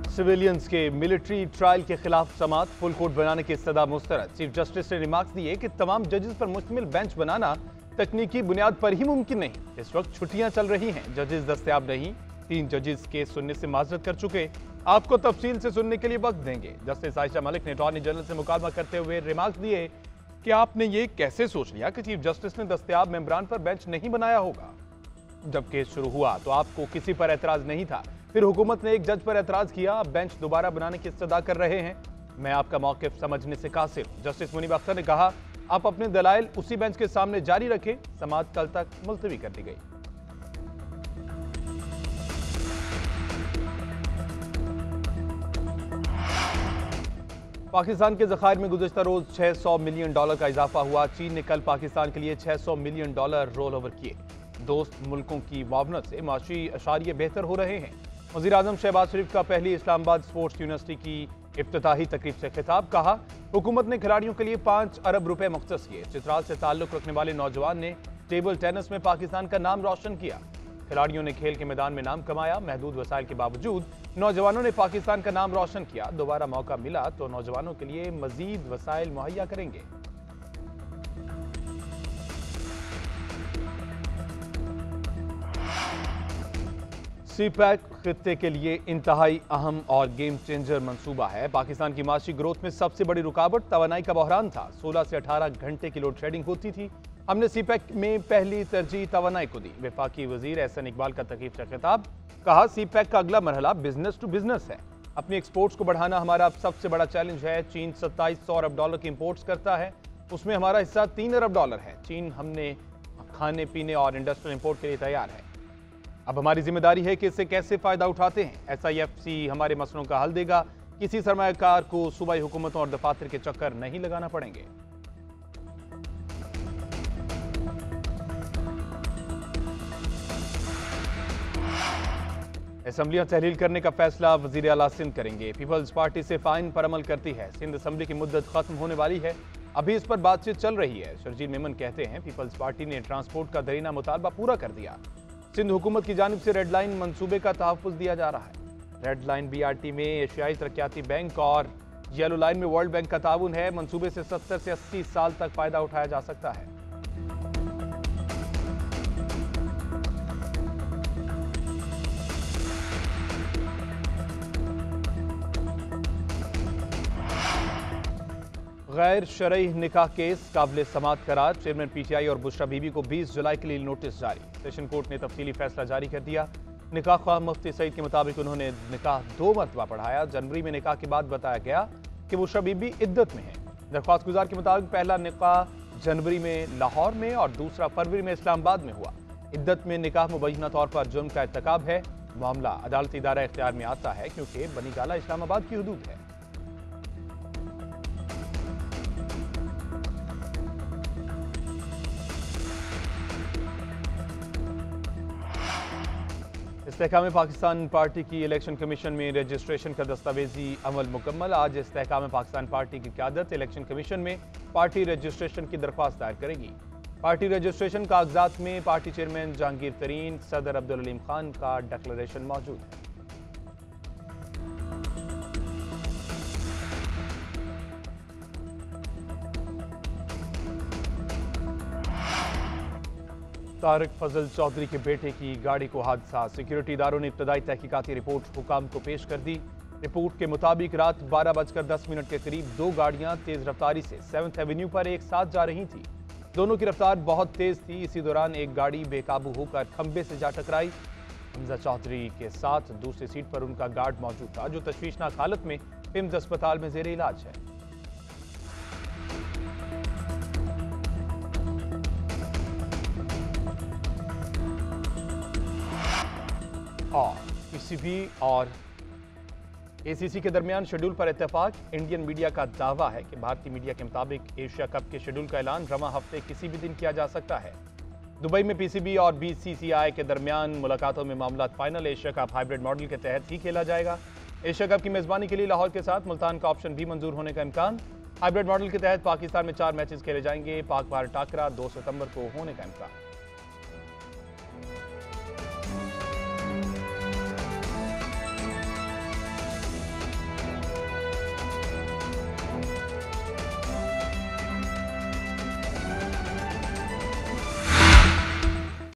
Civilians के military trial के खिलाफ समात फुल कोर्ट बनाने की इस्तदा मुस्तरद। चीफ जस्टिस ने रिमार्क्स दिए कि तमाम जजेस पर मुश्तमिल बेंच बनाना तकनीकी बुनियाद पर ही मुमकिन नहीं। इस वक्त छुट्टियां चल रही हैं, जजेस दस्तयाब नहीं। 3 जजेस के सुनने से माजरत कर चुके, आपको तफसील से सुनने के लिए वक्त देंगे। जस्टिस आयशा मलिक ने अटॉर्नी जनरल से मुकालमा करते हुए रिमार्क्स दिए कि आपने ये कैसे सोच लिया कि चीफ जस्टिस ने दस्तयाब मेंबरान पर बेंच नहीं बनाया होगा। जब केस शुरू हुआ तो आपको किसी पर एतराज नहीं था, फिर हुकूमत ने एक जज पर एतराज किया, अब बेंच दोबारा बनाने की इस्तदा कर रहे हैं। मैं आपका मौकिफ समझने से कासिर हूं। जस्टिस मुनीब अख्तर ने कहा, आप अपने दलाइल उसी बेंच के सामने जारी रखें। समाअत कल तक मुलतवी कर दी गई। पाकिस्तान के ज़खायर में गुज़श्ता रोज $600 मिलियन का इजाफा हुआ। चीन ने कल पाकिस्तान के लिए $600 मिलियन रोल ओवर किए। दोस्त मुल्कों की मुआवनत से माशी अशारिये बेहतर हो रहे हैं। वज़ीर आज़म शहबाज शरीफ का पहली इस्लामाबाद स्पोर्ट्स यूनिवर्सिटी की इफ्तिताही तकरीब से खिताब। कहा, हुकूमत ने खिलाड़ियों के लिए 5 अरब रुपए मुख्तस किए। चित्राल से ताल्लुक रखने वाले नौजवान ने टेबल टेनिस में पाकिस्तान का नाम रोशन किया। खिलाड़ियों ने खेल के मैदान में नाम कमाया। महदूद वसाइल के बावजूद नौजवानों ने पाकिस्तान का नाम रोशन किया। दोबारा मौका मिला तो नौजवानों के लिए मजीद वसाइल मुहैया करेंगे। सीपैक खित्ते के लिए इंतहाई अहम और गेम चेंजर मंसूबा है। पाकिस्तान की माशी ग्रोथ में सबसे बड़ी रुकावट तवानाई का बहरान था। 16 से 18 घंटे की लोड शेडिंग होती थी। हमने सीपैक में पहली तरजीह तवानाई को दी। वफाकी वजीर एहसन इकबाल का तकरीब से खिताब। कहा, सीपैक का अगला मरहला बिजनेस टू बिजनेस है। अपनी एक्सपोर्ट्स को बढ़ाना हमारा सबसे बड़ा चैलेंज है। चीन $2700 अरब की इंपोर्ट्स करता है, उसमें हमारा हिस्सा $3 अरब है। चीन हमने खाने पीने और इंडस्ट्रियल इंपोर्ट के लिए तैयार है। अब हमारी जिम्मेदारी है कि इससे कैसे फायदा उठाते हैं। SIFC हमारे मसलों का हल देगा। किसी सरमायाकार को सूबाई हुकूमतों और दफातर के चक्कर नहीं लगाना पड़ेंगे। असम्बलियां तहलील करने का फैसला वजीर आला सिंध करेंगे। पीपल्स पार्टी से फाइन पर अमल करती है। सिंध असम्बली की मुद्दत खत्म होने वाली है, अभी इस पर बातचीत चल रही है। शर्जील मेमन कहते हैं, पीपल्स पार्टी ने ट्रांसपोर्ट का दरीना मुतालबा पूरा कर दिया। सिंध हुकूमत की जानिब से रेड लाइन मंसूबे का तहफ़्फ़ुज़ दिया जा रहा है। रेड लाइन BRT में एशियाई तरक्याती बैंक और येलो लाइन में वर्ल्ड बैंक का ताउन है। मंसूबे से 70 से 80 साल तक फायदा उठाया जा सकता है। गैर शरई निकाह केस काबिल समाअत करार। चेयरमैन PTI और बुशरा बीबी को 20 जुलाई के लिए नोटिस जारी। सेशन कोर्ट ने तफसीली फैसला जारी कर दिया। निकाह ख्वाह मुफ्ती सईद के मुताबिक उन्होंने निकाह 2 मरतबा पढ़ाया। जनवरी में निकाह के बाद बताया गया कि बुशरा बीबी इद्दत में है। दरख्वास्त गुजार के मुताबिक पहला निकाह जनवरी में लाहौर में और दूसरा फरवरी में इस्लामाबाद में हुआ। इद्दत में निकाह मुबैना तौर पर जुर्म का इर्तिकाब है। मामला अदालती इदारा इख्तियार में आता है क्योंकि बनी गाला इस्लामाबाद की हदूद है। इस्तेहकाम पाकिस्तान पार्टी की इलेक्शन कमीशन में रजिस्ट्रेशन का दस्तावेजी अमल मुकम्मल। आज इस्तेहकाम पाकिस्तान पार्टी की क़यादत इलेक्शन कमीशन में पार्टी रजिस्ट्रेशन की दरख्वास्त दायर करेगी। पार्टी रजिस्ट्रेशन कागजात में पार्टी चेयरमैन जहांगीर तरीन, सदर अब्दुल अलीम खान का डिक्लेरेशन मौजूद है। तारिक फजल चौधरी के बेटे की गाड़ी को हादसा। सिक्योरिटी इदारों ने इब्तदाई तहकीकाती रिपोर्ट हुकाम को पेश कर दी। रिपोर्ट के मुताबिक रात 12:10 के करीब 2 गाड़ियां तेज रफ्तारी से 7th एवेन्यू पर एक साथ जा रही थी। दोनों की रफ्तार बहुत तेज थी। इसी दौरान एक गाड़ी बेकाबू होकर खंबे से जा टकराई। हमजा चौधरी के साथ दूसरी सीट पर उनका गार्ड मौजूद था, जो तशवीशनाक हालत में पिम्स अस्पताल में जेर इलाज है। और PCB और ACC के दरमियान शेड्यूल पर इत्तेफाक। इंडियन मीडिया का दावा है कि भारतीय मीडिया के मुताबिक एशिया कप के शेड्यूल का ऐलान रवां हफ्ते किसी भी दिन किया जा सकता है। दुबई में PCB और BCCI के दरमियान मुलाकातों में मामला final. Asia cup hybrid model के तहत ही खेला जाएगा। एशिया कप की मेजबानी के लिए लाहौर के साथ मुल्तान का ऑप्शन भी मंजूर होने का इम्कान। हाइब्रिड मॉडल के तहत पाकिस्तान में 4 मैचेस खेले जाएंगे। पाक भारत टाकरा 2 सितंबर को होने का इम्कान।